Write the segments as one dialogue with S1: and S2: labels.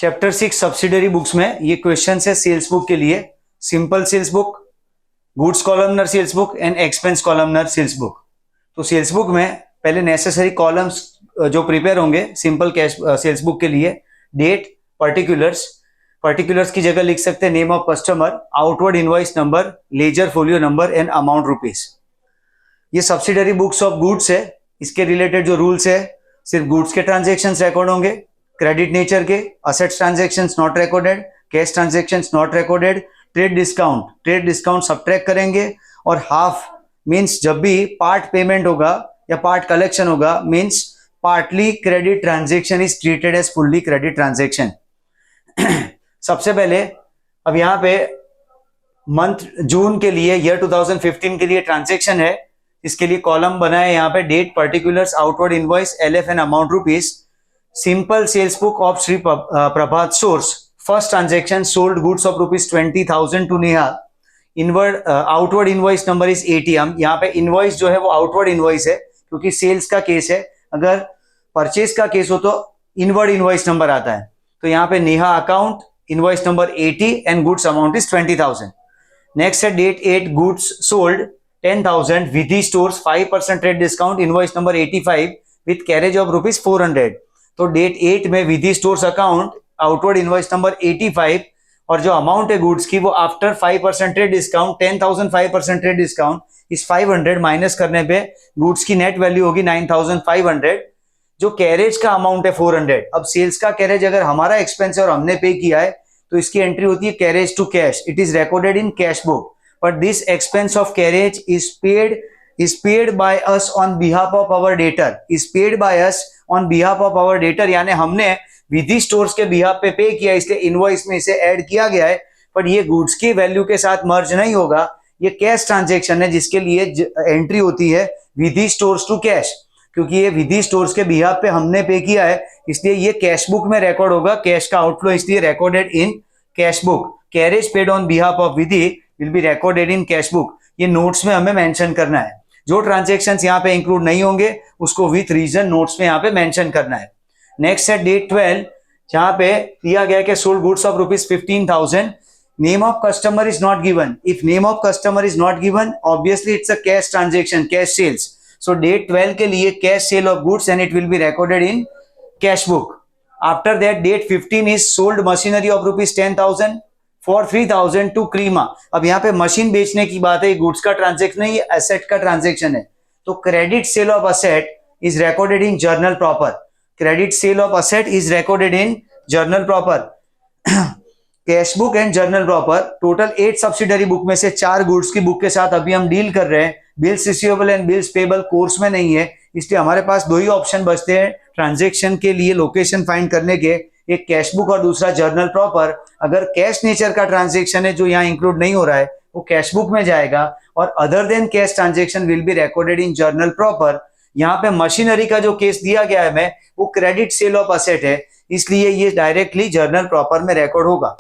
S1: Chapter 6 subsidiary books में ये question है सेल्स बुक के लिए। Simple sales book, goods columnar sales book and expense columnar sales book. तो सेल्स बुक में पहले नेसेसरी कॉलम्स जो प्रिपेयर होंगे सिंपल कैश सेल्स बुक के लिए, डेट, पर्टिकुलर्स की जगह लिख सकते हैं name of customer, outward invoice number, ledger folio number and amount rupees. ये सब्सिडरी बुक्स ऑफ गुड्स है। इसके रिलेटेड जो रूल्स है, सिर्फ गुड्स के ट्रांजेक्शन्स रिकॉर्ड होंगे, क्रेडिट नेचर के, assets transactions not recorded, cash transactions not recorded, trade discount subtract करेंगे, और हाफ मींस जब भी पार्ट पेमेंट होगा या पार्ट कलेक्शन होगा means partly credit transaction is treated as fully credit transaction. सबसे पहले अब यहाँ पे मंथ जून के लिए, ईयर 2015 के लिए ट्रांजेक्शन है। इसके लिए कॉलम बनाए यहाँ पे, date, particulars, outward invoice, LF and amount rupees. Simple sales book of Shri Prabhat stores, first transaction sold goods of rupees 20,000 to Neha. Inward outward invoice number is 80। हम यहाँ पे इनवॉइस जो है वो आउटवर्ड इनवॉइस है क्योंकि सेल्स का केस है। अगर परचेज का केस हो तो इनवर्ड इनवॉइस नंबर आता है। तो यहाँ पे Neha account, invoice number 80 and goods amount is 20,000। Next है date 8, goods sold 10,000, Vidhi stores 5% trade discount, invoice number 85 with carriage of rupees 400। तो डेट 8 में Vidhi stores account, outward invoice number 85 और जो अमाउंट है गुड्स की वो after 5% trade discount 10,000, 5% trade discount इस 500 minus करने पे गुड्स की नेट वैल्यू होगी 9,500। जो कैरेज का अमाउंट है 400। अब सेल्स का कैरेज अगर हमारा एक्सपेंस है और हमने पे किया है तो इसकी एंट्री होती है carriage to cash, it is recorded in cash book, but this expense of carriage is paid by us on behalf of our debtor, is paid by us on behalf of our debtor, यानी हमने विधि stores के behalf पे पे किया इसलिए invoice में इसे add किया गया है, पर ये गुड्स की वैल्यू के साथ मर्ज नहीं होगा। ये कैश ट्रांजेक्शन है जिसके लिए एंट्री होती है विधि स्टोर्स टू कैश, क्योंकि ये विधि स्टोर्स के बिहाफ पे हमने पे किया है इसलिए ये कैश बुक में रिकॉर्ड होगा। कैश का आउटफ्लो इसलिए recorded in cash book. Carriage paid on behalf of Vidhi will be recorded in cash book. ये नोट्स में हमें मेंशन करना है। जो ट्रांजेक्शंस यहाँ पे इंक्लूड नहीं होंगे उसको विथ रीजन नोट्स में यहाँ पे मेंशन करना है। नेक्स्ट है डेट 12, जहां पे दिया गया कि sold goods of rupees 15,000, name of customer is not given. If name of customer is not given obviously it's a cash transaction, cash sales. So date 12 के लिए cash sale of goods and it will be recorded in cash book. After that date 15 is sold machinery of rupees 10,000 for 3,000 to Kreema. अब यहाँ पे machine बेचने की बात है, goods का ट्रांजेक्शन है, ये एसेट का ट्रांजेक्शन है। तो credit sale of asset is recorded in journal proper. Credit sale of asset is recorded in journal proper. Cash book and journal proper, total 8 subsidiary book में से 4 गुड्स की book के साथ अभी हम डील कर रहे हैं। Bills receivable and bills payable course में नहीं है, इसलिए हमारे पास 2 ही ऑप्शन बचते हैं ट्रांजेक्शन के लिए लोकेशन फाइंड करने के, एक कैश बुक और दूसरा जर्नल प्रॉपर। अगर कैश नेचर का ट्रांजेक्शन है जो यहाँ इंक्लूड नहीं हो रहा है वो कैश बुक में जाएगा, और other than cash transaction will be recorded in journal proper. यहाँ पे मशीनरी का जो केस दिया गया है मैं, वो क्रेडिट सेल ऑफ असेट है, इसलिए ये डायरेक्टली जर्नल प्रॉपर में रिकॉर्ड होगा।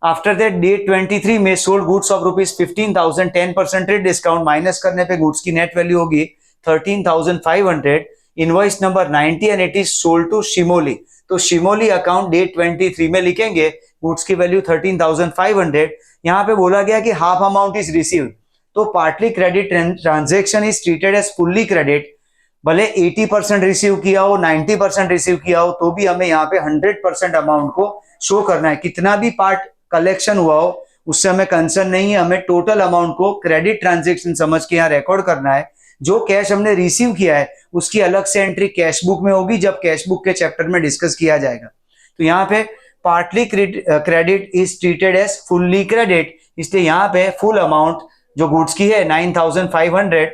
S1: आफ्टर दैट डेट 23 में sold goods of rupees 15,000, 10% trade discount minus करने पे गुड्स की नेट वैल्यू होगी 13,500। Invoice number 90 and it is sold to Shimoli. तो शिमोली अकाउंट डेट 23 में लिखेंगे, गुड्स की वैल्यू 13,500। यहाँ पे बोला गया कि हाफ अमाउंट इज रिसीव्ड, तो partly credit transaction is treated as fully credit. भले 80% रिसीव किया हो, 90% रिसीव किया हो, तो भी हमें यहाँ पे 100% अमाउंट को शो करना है। कितना भी पार्ट कलेक्शन हुआ हो उससे हमें कंसर्न नहीं है, हमें टोटल अमाउंट को क्रेडिट ट्रांजेक्शन समझ के यहाँ रिकॉर्ड करना है। जो कैश हमने रिसीव किया है उसकी अलग से एंट्री कैश बुक में होगी जब कैश बुक के चैप्टर में डिस्कस किया जाएगा। तो यहाँ पे partly credit is treated as fully credit, इसलिए यहाँ पे फुल अमाउंट जो गुड्स की है 13,500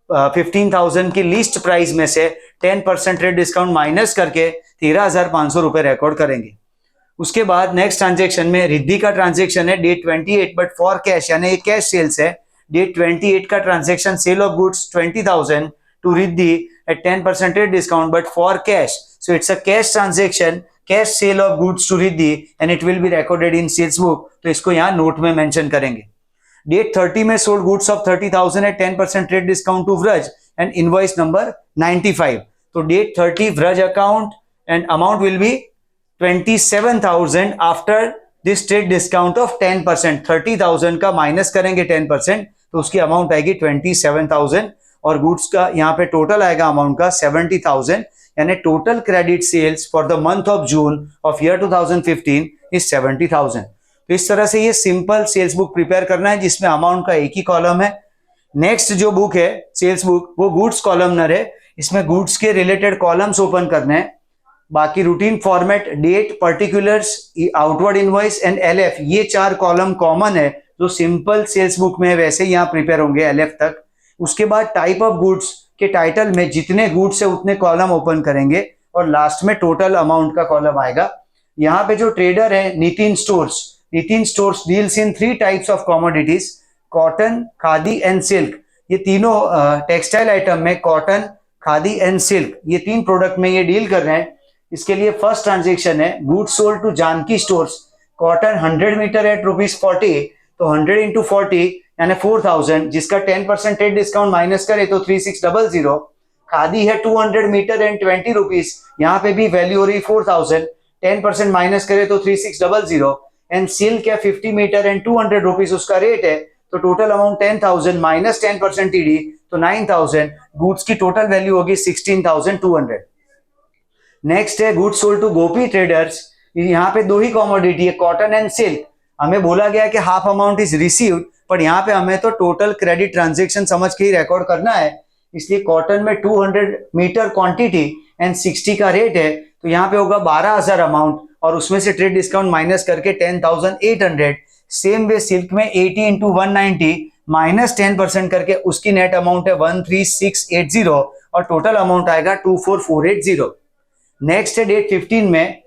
S1: 15,000 की लिस्ट प्राइस में से 10% ट्रेड डिस्काउंट माइनस करके 13,500 रुपए रिकॉर्ड करेंगे। उसके बाद नेक्स्ट ट्रांजेक्शन में रिद्धि का ट्रांजेक्शन है डेट 28 बट फॉर कैश, यानी एक कैश सेल्स है। डेट 28 का transaction sale of goods 20,000 to Riddhi at 10% trade discount but for cash, so it's a cash transaction, cash sale of goods to Riddhi and it will be recorded in sales book. तो इसको यहाँ note में mention करेंगे। Date 30 में sold goods of 30,000 at 10% trade discount to Vraj and invoice number 95। तो date 30 Vraj account, and amount will be 27,000 after this trade discount of 10%. 30,000 का minus करेंगे 10% तो उसकी अमाउंट आएगी 27,000 और गुड्स का यहाँ पे टोटल आएगा अमाउंट का 70,000, यानी total credit sales for the month of June of year 2015 is 70,000। तो इस तरह से ये सिंपल सेल्स बुक प्रिपेयर करना है जिसमें अमाउंट का एक ही कॉलम है। नेक्स्ट जो बुक है सेल्स बुक वो गुड्स कॉलमनर है, इसमें गुड्स के रिलेटेड कॉलम्स ओपन करने हैं। बाकी routine format, date, particulars, outward invoice and LF, ये 4 कॉलम कॉमन है जो सिंपल सेल्स बुक में वैसे ही यहाँ प्रिपेयर होंगे एलएफ तक। उसके बाद टाइप ऑफ गुड्स के टाइटल में जितने गुड्स है उतने कॉलम ओपन करेंगे और लास्ट में टोटल अमाउंट का कॉलम आएगा। यहाँ पे जो ट्रेडर है Nitin stores deals in 3 types of commodities, cotton, khadi and silk. ये तीनों टेक्सटाइल आइटम में कॉटन, खादी एंड सिल्क ये 3 प्रोडक्ट में ये डील कर रहे हैं। इसके लिए फर्स्ट ट्रांजेक्शन है goods sold to Janaki stores, cotton 100 metre at ₹40, तो 100 इंटू 40 यानी 4,000, जिसका 10% ट्रेड डिस्काउंट माइनस करे तो 3600। खादी है 200 मीटर एंड ₹20, यहाँ पे भी वैल्यू हो रही 4,000, 10% माइनस करे तो 3600। एंड सिल्क है 50 मीटर एंड ₹200 उसका रेट है, तो टोटल अमाउंट 10,000 माइनस 10% टीडी तो 9,000, गुड्स की टोटल वैल्यू होगी 16,200। नेक्स्ट है goods sold to Gopi traders, यहाँ पे 2 ही कॉमोडिटी है कॉटन एंड सिल्क। हमें बोला गया कि हाफ अमाउंट इज रिसीव्ड, पर यहाँ पे हमें तो टोटल क्रेडिट ट्रांजेक्शन समझ के ही रिकॉर्ड करना है, इसलिए कॉटन में 200 मीटर क्वांटिटी एंड 60 का रेट है, तो यहाँ पे होगा 12,000 अमाउंट और उसमें से ट्रेड डिस्काउंट माइनस करके 10,800। सेम वे सिल्क में 80 इंटू 190 माइनस 10% करके उसकी नेट अमाउंट है 13,680 और टोटल अमाउंट आएगा 24,480। नेक्स्ट है डेट 15 में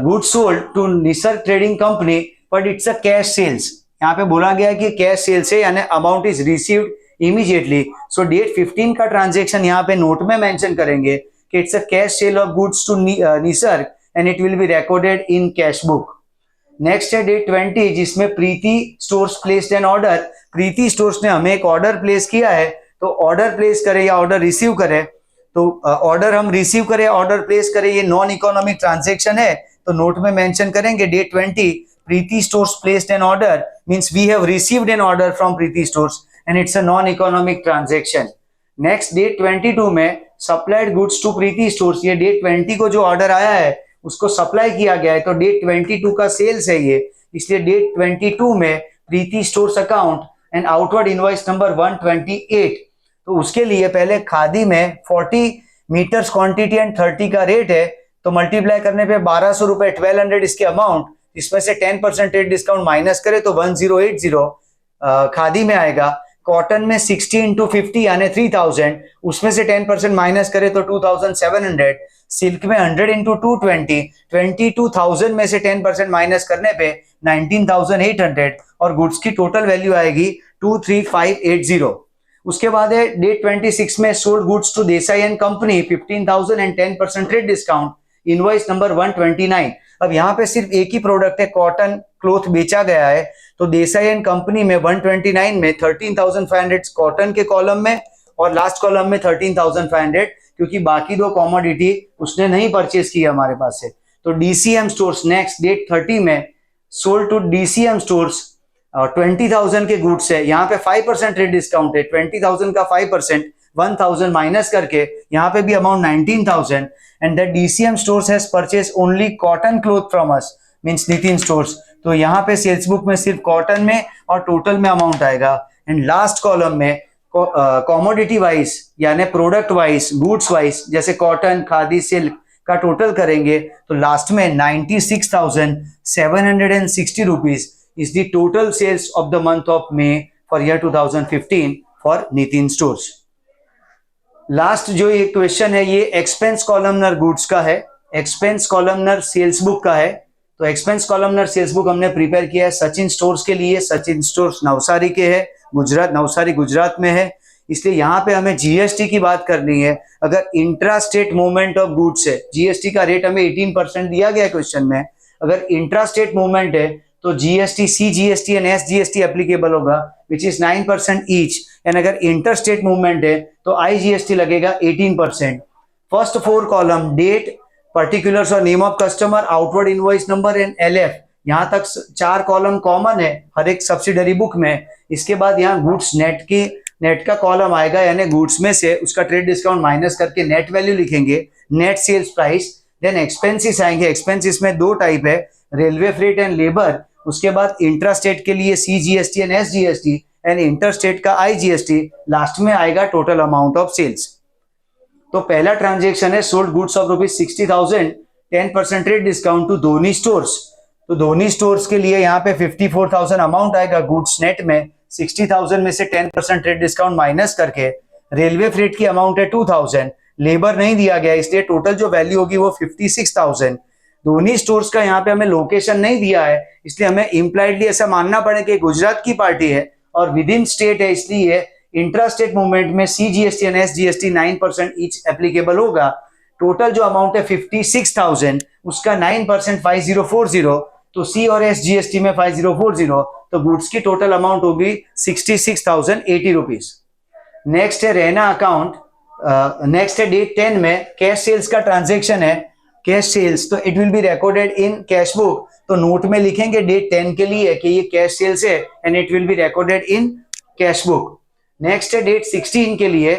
S1: goods sold to Nisarg trading company but it's a cash sales. यहाँ पे बोला गया कि कैश सेल्स है यानी amount is received immediately, so date 15 का ट्रांजेक्शन यहाँ पे नोट में मेंशन करेंगे कि it's a cash sale of goods to Nisarg and it will be recorded in cash book. Next है डेट 20 जिसमें Preeti stores placed an order. Preeti stores ने हमें एक ऑर्डर प्लेस किया है, तो ऑर्डर प्लेस करे या ऑर्डर रिसीव करे, तो ऑर्डर हम रिसीव करें ऑर्डर प्लेस करें ये नॉन इकोनॉमिक ट्रांजेक्शन है, तो नोट में मेंशन करेंगे date 20 Preeti stores placed an order means we have received an order from Preeti stores and it's a non economic transaction. Next date 22 में supplied goods to Preeti stores, ये date 20 को जो order आया है उसको सप्लाई किया गया है, तो डेट 22 का सेल्स है ये, इसलिए डेट 22 में Preeti stores account and outward invoice number 128। तो उसके लिए पहले खादी में 40 मीटर्स क्वांटिटी एंड 30 का रेट है, तो मल्टीप्लाई करने पे 1200 रुपए 1200 इसके अमाउंट, इसमें से 10% रेट डिस्काउंट माइनस करे तो 1080 खादी में आएगा। कॉटन में 60 इंटू 50 यानी 3000, उसमें से 10% माइनस करे तो 2700। सिल्क में 100 इंटू 220 22,000 में से 10% माइनस करने पे 19,800 और गुड्स की टोटल वैल्यू आएगी 23,580। उसके बाद है डेट 26 में sold goods to Desai and company 15,000 and 10% rate discount, invoice number 129। अब यहाँ पे सिर्फ एक ही प्रोडक्ट है कॉटन क्लोथ बेचा गया है, तो देसाई एंड कंपनी में 129 में 13,500 कॉटन के कॉलम में और लास्ट कॉलम में 13,500, क्योंकि बाकी 2 कॉमोडिटी उसने नहीं परचेज की हमारे पास से। तो डीसीएम स्टोर्स नेक्स्ट डेट 30 में सोल्ड टू डीसीएम स्टोर्स 20,000 के गुड्स है, यहाँ पे 5% रेट डिस्काउंट है, 20,000 का 5% 1,000 माइनस करके यहाँ पे भी amount 19,000 and the DCM stores has purchase only cotton cloth from us means Nitin stores, तो यहाँ पे सेल्स बुक में सिर्फ कॉटन में और टोटल में अमाउंट आएगा। एंड लास्ट कॉलम में कॉमोडिटी वाइज यानी प्रोडक्ट वाइज गुड्स वाइज जैसे कॉटन खादी सिल्क का टोटल करेंगे तो लास्ट में 96,760 rupees is the total sales of the month of May for year 2015 for Nitin Stores। Last जो ये क्वेश्चन है ये एक्सपेंस कॉलमनर गुड्स का है, एक्सपेंस कॉलमनर सेल्स बुक का है। तो एक्सपेंस कॉलमनर सेल्स बुक हमने प्रिपेयर किया है सचिन स्टोर्स के लिए। सचिन स्टोर्स नवसारी के है, गुजरात, नवसारी गुजरात में है, इसलिए यहाँ पे हमें जीएसटी की बात करनी है। अगर intra state movement of goods है, जीएसटी का रेट हमें 18% दिया गया है क्वेश्चन में, अगर इंट्रा स्टेट मूवमेंट है तो GST, CGST and SGST applicable होगा विच इज 9% ईच, एंड अगर इंटर स्टेट मूवमेंट है तो आईजीएसटी लगेगा 18%। फर्स्ट 4 कॉलम डेट पर्टिकुलर्स और name of customer, outward invoice number and LF, यहाँ तक 4 कॉलम कॉमन है हर एक सब्सिडरी बुक में। इसके बाद यहाँ गुड्स नेट का कॉलम आएगा, यानी गुड्स में से उसका ट्रेड डिस्काउंट माइनस करके नेट वैल्यू लिखेंगे, net sales price. Then expenses आएंगे, एक्सपेंसेस में 2 टाइप है, रेलवे फ्रेट एंड लेबर। उसके बाद इंट्रा स्टेट के लिए CGST and SGST and inter state का IGST। लास्ट में आएगा टोटल अमाउंट ऑफ सेल्स। तो पहला ट्रांजेक्शन है sold goods of ₹60,000 10% trade discount to Dhoni stores. तो धोनी स्टोर्स के लिए यहाँ पे 54,000 अमाउंट आएगा गुड्स नेट में, 60,000 में से 10% ट्रेड डिस्काउंट माइनस करके। रेलवे फ्रेट की अमाउंट है 2,000, लेबर नहीं दिया गया इसलिए टोटल जो वैल्यू होगी वो 56,000। धोनी स्टोर्स का यहाँ पे हमें लोकेशन नहीं दिया है, इसलिए हमें इम्प्लाइडली ऐसा मानना पड़े कि गुजरात की पार्टी है और विद इन स्टेट है, इसलिए इंट्रा स्टेट मूवमेंट में CGST and SGST 9% each applicable होगा। टोटल जो अमाउंट है 56,000, उसका 9% 5040, तो C और SGST में 5040, तो गुड्स की टोटल अमाउंट होगी 66,080 रुपीज। नेक्स्ट है रहना अकाउंट। नेक्स्ट है डेट 10 में कैश सेल्स का ट्रांजेक्शन है, कैश सेल्स, तो it will be recorded in cash book. तो नोट में लिखेंगे डेट 10 के लिए कि ये कैश सेल्स है and it will be recorded in cash book. Next है डेट 16 के लिए,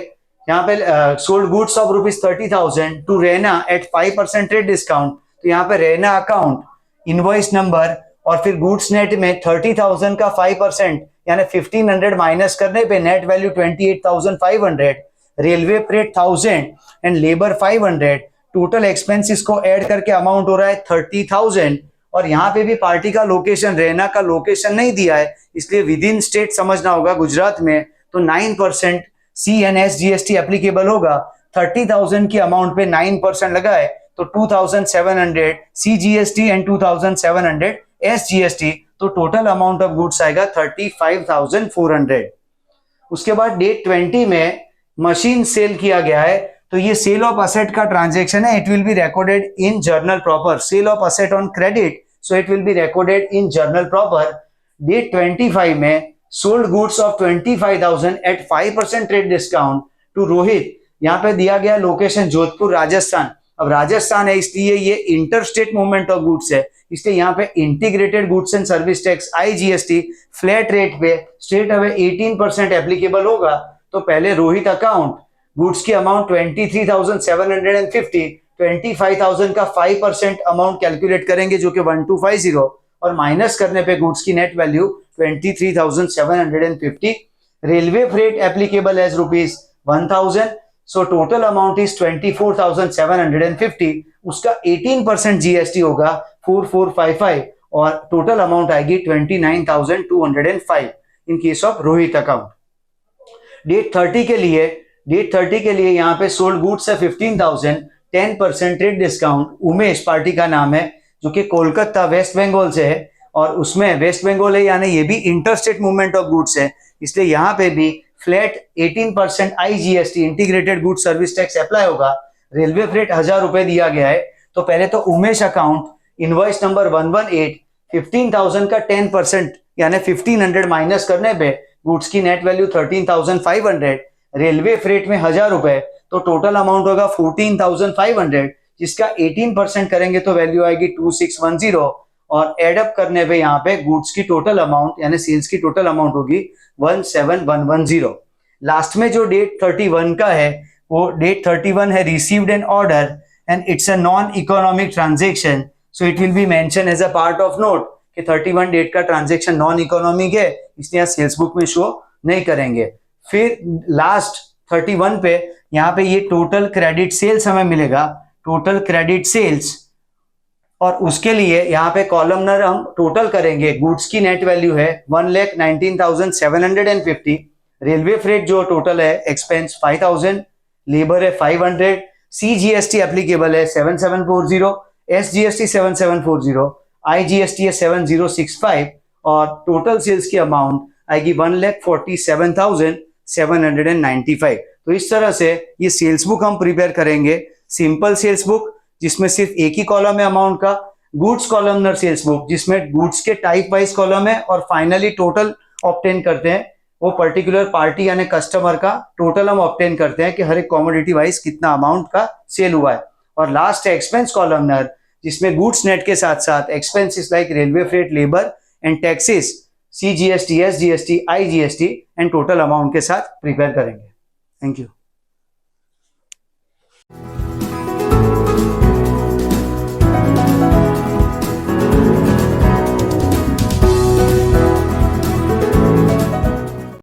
S1: यहाँ पे सोल्ड गुड्स ऑफ ₹30,000 टू रहना एट 5% ट्रेड डिस्काउंट। तो यहाँ पे रहना अकाउंट, इनवॉइस नंबर और फिर गुड्स नेट में 30,000 का 5% यानी 1,500 माइनस करने पे net value 28,500, railway freight 1000 and labour 500। Total expenses को ऐड करके अमाउंट हो रहा है 30,000। और यहाँ पे भी पार्टी का लोकेशन, रहना का लोकेशन नहीं दिया है, इसलिए विद इन स्टेट समझना होगा गुजरात में, तो 9% CNS GST एप्लीकेबल होगा। 30,000 की अमाउंट पे 9% लगाए तो 2,700 CGST एंड 2,700 SGST, तो टोटल अमाउंट ऑफ गुड्स आएगा 35,400। उसके बाद डेट 20 में मशीन सेल किया गया है, तो ये सेल ऑफ असेट का ट्रांजेक्शन है, it will be recorded in journal proper. Sale of asset on credit, so it will be recorded in journal proper. Date 25 में sold goods of 25,000 at 5% trade discount to Rohit. यहाँ पे दिया गया location Jodhpur Rajasthan. अब राजस्थान है इसलिए ये inter state movement of goods है, इसलिए यहाँ पे integrated goods and service tax IGST flat rate पे स्टेट अवे 18% एप्लीकेबल होगा। तो पहले रोहित अकाउंट, गुड्स की अमाउंट 23,750, 25,000 का 5% अमाउंट कैलकुलेट करेंगे जो कि 1250 और माइनस करने पे गुड्स की net value 23,750। Railway freight applicable as ₹1,000, so total amount is 24,750। उसका 18% GST होगा 4,455 और टोटल अमाउंट आएगी 29,205 in case of Rohit account. Date 30 के लिए यहाँ पे सोल्ड गुड्स है 15,000, 10% ट्रेड डिस्काउंट। उमेश पार्टी का नाम है जो कि कोलकाता वेस्ट बंगाल से है, और उसमें वेस्ट बंगाल है यानी ये भी inter state movement of goods है, इसलिए यहाँ पे भी flat 18% IGST integrated good service tax apply होगा। रेलवे फ्रेट 1,000 रुपए दिया गया है, तो पहले तो उमेश अकाउंट, इनवॉइस नंबर 118, 15,000 का 10% यानी 1,500 माइनस करने पे गुड्स की नेट वैल्यू 13,500। रेलवे फ्रेट में 1,000 रुपए, तो टोटल अमाउंट होगा 14,500, जिसका 18% करेंगे तो वैल्यू आएगी 2,610 और एडअप करने पे यहाँ पे गुड्स की टोटल अमाउंट यानी सेल्स की टोटल अमाउंट होगी 17,110। लास्ट में जो डेट 31 का है वो डेट 31 है received an order and it's a non economic transaction, so it will be mention as a part of note कि 31 डेट का ट्रांजेक्शन नॉन इकोनॉमिक है, इसलिए सेल्स बुक में शो नहीं करेंगे। फिर लास्ट 31 पे यहाँ पे ये टोटल क्रेडिट सेल्स हमें मिलेगा, टोटल क्रेडिट सेल्स, और उसके लिए यहाँ पे कॉलमनर हम टोटल करेंगे। गुड्स की नेट वैल्यू है 1,19,750, रेलवे फ्रेट जो टोटल है एक्सपेंस 5,000, लेबर है 500, CGST एप्लीकेबल है 7,740, SGST 7,740, IGST है 7,065 और टोटल सेल्स की अमाउंट आएगी 1,47,795। तो इस तरह से ये सेल्स बुक हम प्रिपेयर करेंगे। सिंपल सेल्स बुक जिसमें सिर्फ एक ही कॉलम है अमाउंट का, गुड्स कॉलमनर सेल्स बुक जिसमें गुड्स के टाइप वाइज कॉलम है और फाइनली टोटल ऑब्टेन करते हैं, वो पर्टिकुलर पार्टी यानी कस्टमर का टोटल हम ऑब्टेन करते हैं कि हर एक कमोडिटी वाइज कितना अमाउंट का सेल हुआ है। और लास्ट है एक्सपेंस कॉलमनर, जिसमें गुड्स नेट के साथ साथ expenses like railway freight, labour and taxes, CGST, SGST, IGST and total amount के साथ प्रिपेयर करेंगे। Thank you.